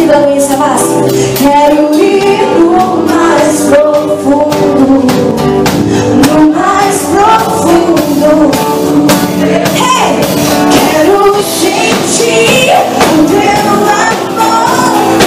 da doença massa. Quero ir no mais profundo, no mais profundo. Hey! Quero sentir o teu amor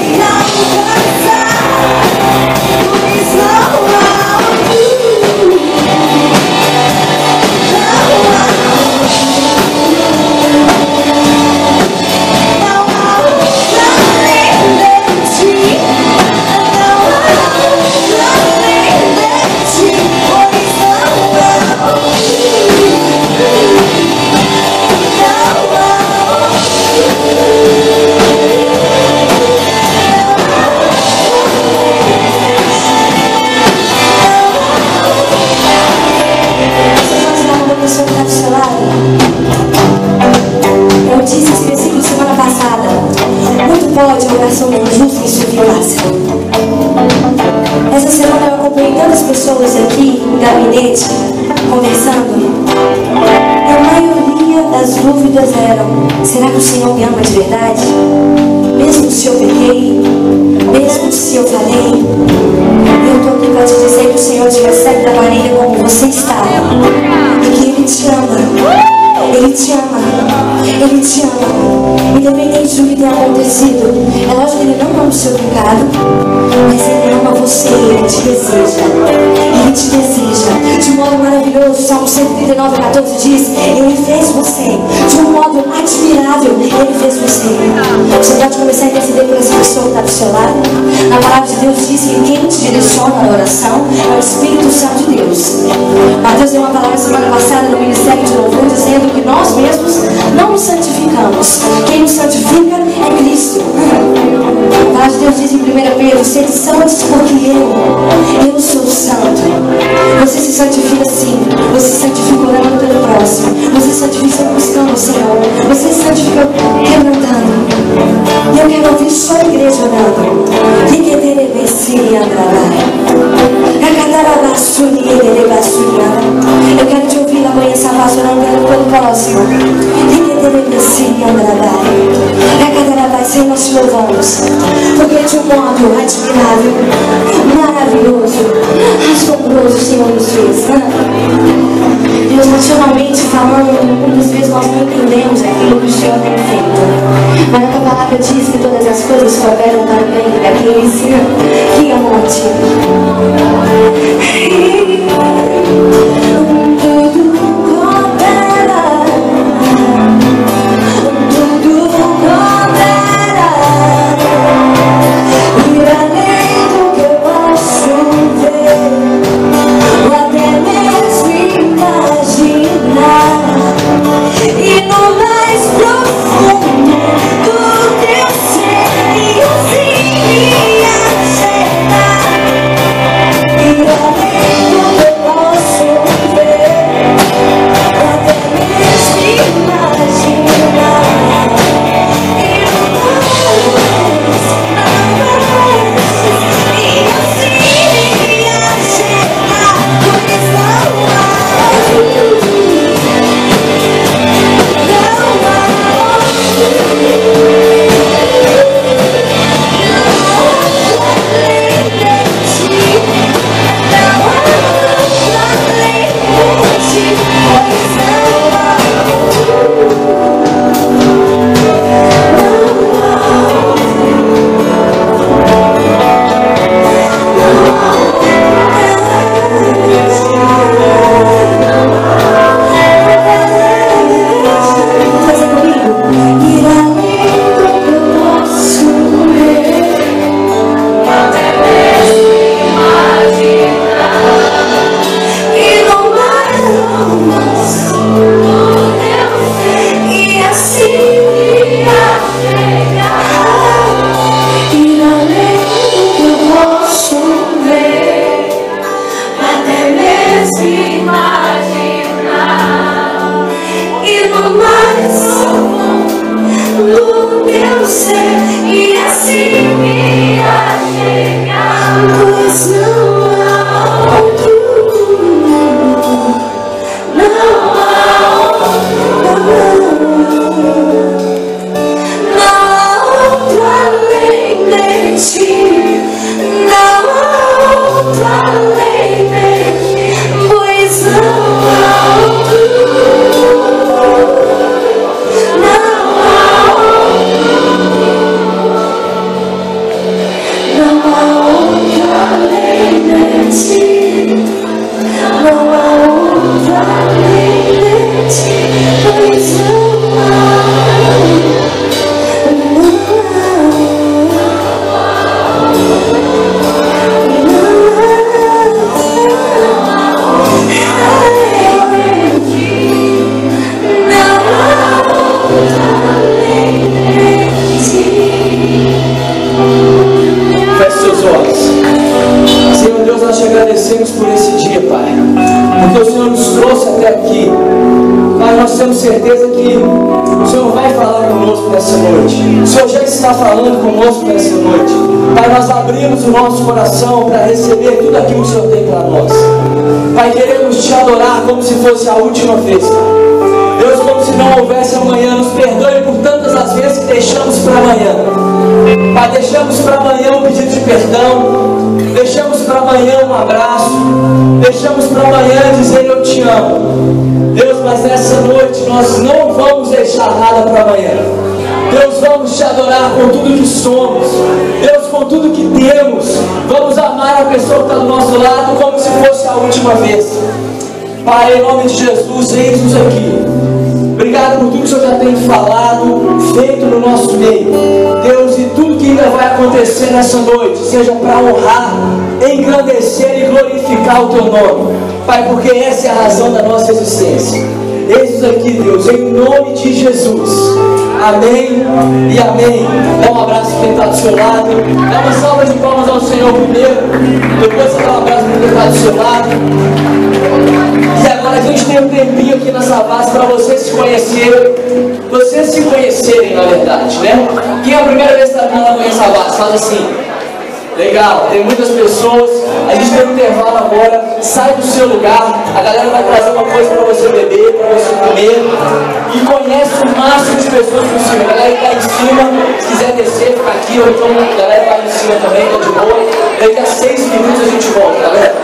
e alcançar o slow. Eu disse esse versículo semana passada. Muito pode a oração do justo em sua eficácia. Essa semana eu acompanhei tantas pessoas aqui no gabinete conversando. E a maioria das dúvidas eram: será que o Senhor me ama de verdade? Mesmo se eu pequei, mesmo se eu falei. E eu estou aqui para te dizer que o Senhor te recebe da maneira como você está. E que Ele te ama. Ele te ama, Ele te ama, independente do que tenha acontecido. É lógico que Ele não ama o seu pecado, mas Ele ama você, Ele te deseja, Ele te deseja de um modo maravilhoso. Salmo 139:14 diz: Ele fez você de um modo admirável, Ele fez você. Você pode começar a interceder por essa pessoa que está do seu lado. A palavra de Deus diz que quem te direciona na oração é o Espírito Santo de Deus. Mateus deu uma palavra semana passada no Ministério de Louvor dizendo que nós mesmos não nos santificamos. Quem nos santifica é Cristo. A palavra de Deus diz em 1 Pedro: sede santos porque eu sou santo. Você se santifica sim. Você se santifica orando pelo próximo. Você se santifica buscando o Senhor. Você se santifica quebrantando. E eu quero ouvir só a igreja orando. Eu quero te ouvir na manhã sabática orando pelo próximo. Senhor, nós te louvamos, porque de um modo admirável, maravilhoso, assombroso o Senhor nos fez. Deus, nacionalmente falando, muitas vezes nós não entendemos aquilo que o Senhor tem feito, mas a tua palavra diz que todas as coisas cooperam para o bem daqueles que amam a ti. está falando conosco nessa noite. Pai, nós abrimos o nosso coração para receber tudo aquilo que o Senhor tem para nós. Pai, queremos te adorar como se fosse a última vez, Pai. Deus, como se não houvesse amanhã, nos perdoe por tantas as vezes que deixamos para amanhã. Pai, deixamos para amanhã um pedido de perdão, deixamos para amanhã um abraço, deixamos para amanhã dizer eu te amo. Deus, mas nessa noite nós não vamos deixar nada para amanhã. Deus, vamos te adorar com tudo que somos. Deus, com tudo que temos. Vamos amar a pessoa que está do nosso lado como se fosse a última vez. Pai, em nome de Jesus, eis-nos aqui. Obrigado por tudo que o Senhor já tem falado, feito no nosso meio. Deus, e tudo que ainda vai acontecer nessa noite, seja para honrar, engrandecer e glorificar o Teu nome. Pai, porque essa é a razão da nossa existência. Eis-nos aqui, Deus, em nome de Jesus. Amém e amém. Dá um abraço para quem está do seu lado. Dá uma salva de palmas ao Senhor primeiro. Depois você dá um abraço para quem está do seu lado. E agora a gente tem um tempinho aqui na Savassi para vocês se conhecerem. Vocês se conhecerem, na verdade, né? Quem é a primeira vez que está vindo lá no Savassi? Faz assim. Legal, tem muitas pessoas. A gente tem um intervalo agora. Sai do seu lugar. A galera vai trazer uma coisa para você beber, para você comer. E conhece o máximo de pessoas possível. A galera que está em cima, se quiser descer, ficar aqui. Ou então a galera que está em cima também, está de boa. Daqui a 6 minutos a gente volta, galera.